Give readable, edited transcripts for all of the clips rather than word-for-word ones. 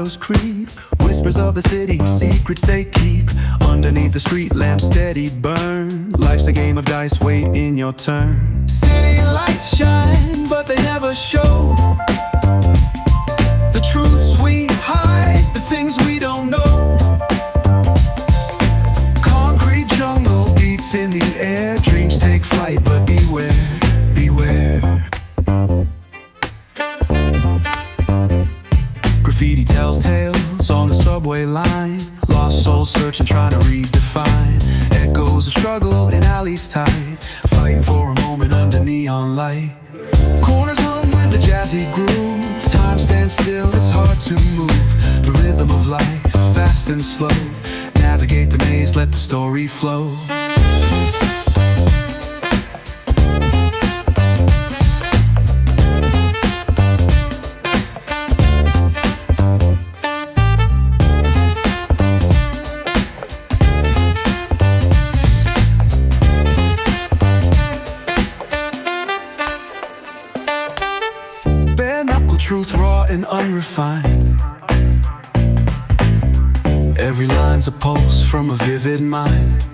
shadows creep. Whispers of the city, secrets they keep. Underneath the street lamp, steady burn. Life's a game of dice, wait in your turn. City lights shine, but they never show the truths we hide, the things we don't know. Concrete jungle beats in the air. Dreams take flight, but beware, beware. Graffiti tells tales on the subway line. Lost souls searching, trying to redefine. Echoes of struggle in alleys tight, fighting for a moment under neon light. Corners hum with a jazzy groove. Time stands still, it's hard to move. The rhythm of life, fast and slow. Navigate the maze, let the story flow. Truth raw and unrefined. Every line's a pulse from a vivid mind.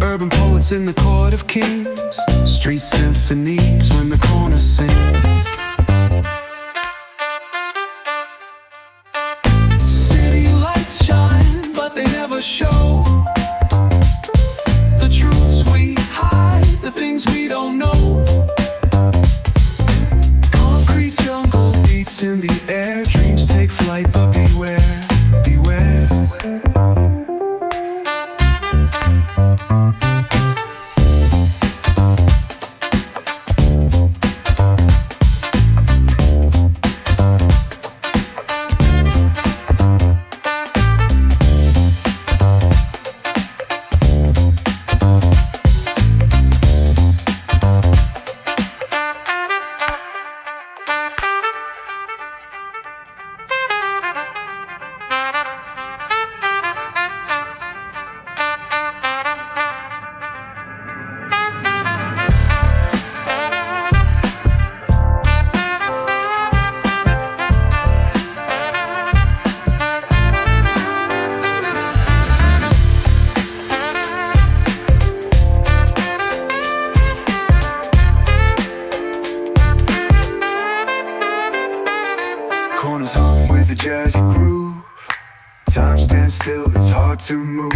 Urban poets in the court of kings. Street symphonies when the corner sings. City lights shine, but they never show the truths we hide, the things we don't know. In the air, dreams take flight, but beware, beware. Corners hum with a jazzy groove. Time stands still, it's hard to move.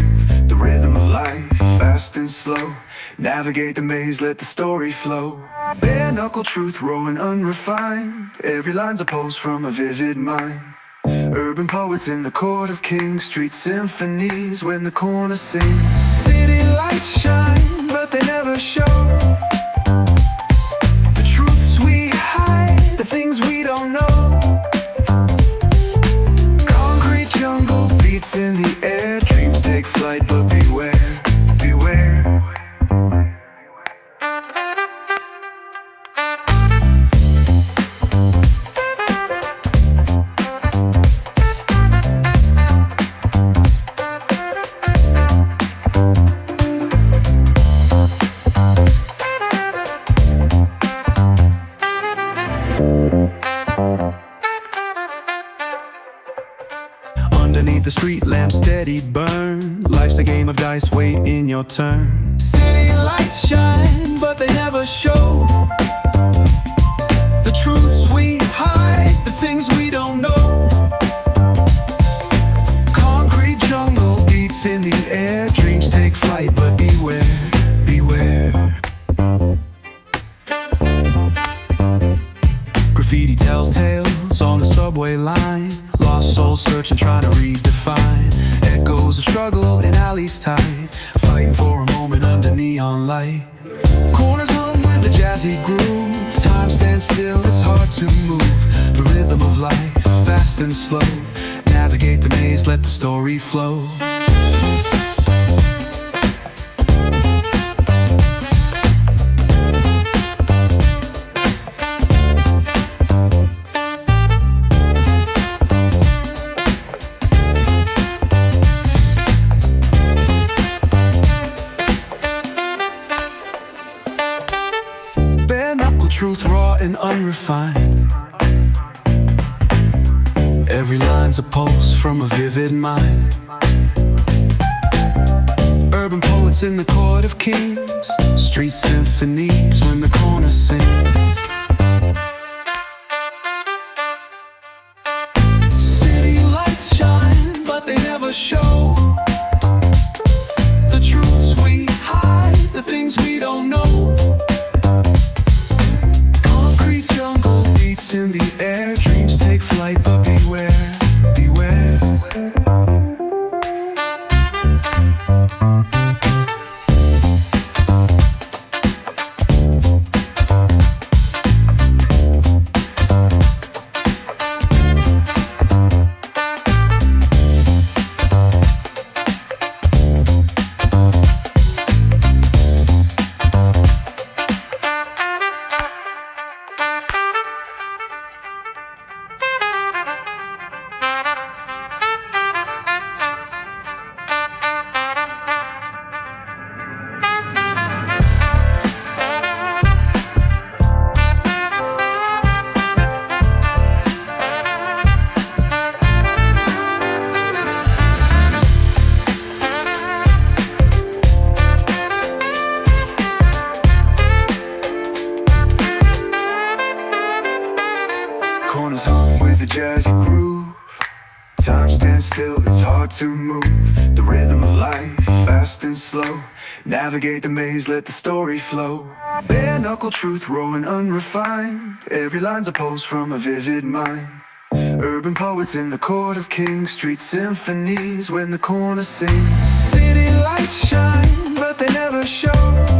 The rhythm of life, fast and slow. Navigate the maze, let the story flow. Bare knuckle truth, raw and unrefined. Every line's a pulse from a vivid mind. Urban poets in the court of kings. Street symphonies when the corner sings. City lights shine, but they never show the truths we hide, the things we don't know. Beats in the air, dreams take flight, but beware, beware. Underneath the street lamp, steady burn. Life's a game of dice, wait in your turn. City lights shine, but they never show the truths we hide, the things we don't know. Concrete jungle beats in the air. Dreams take flight, but beware, beware. Graffiti tells tales on the subway line. Lost souls searching, trying to redefine. Echoes of struggle in alleys tight, fighting for a moment under neon light. Corners hum with a jazzy groove. Time stands still, it's hard to move. The rhythm of life, fast and slow. Navigate the maze, let the story flow. Truth raw and unrefined. lines a pulse from a vivid mind. Urban poets in the court of kings, street symphonies when the corner sings. City lights shine, but they never show the truths we hide, the things we don't know. Concrete jungle beats in the air, dreams take flight, but beware, beware. Corners hum with a jazzy groove. Time stands still, it's hard to move. The rhythm of life, fast and slow. Navigate the maze, let the story flow. Bare knuckle truth, raw and unrefined. Every line's a pulse from a vivid mind. Urban poets in the court of kings, street symphonies when the corner sings. City lights shine, but they never show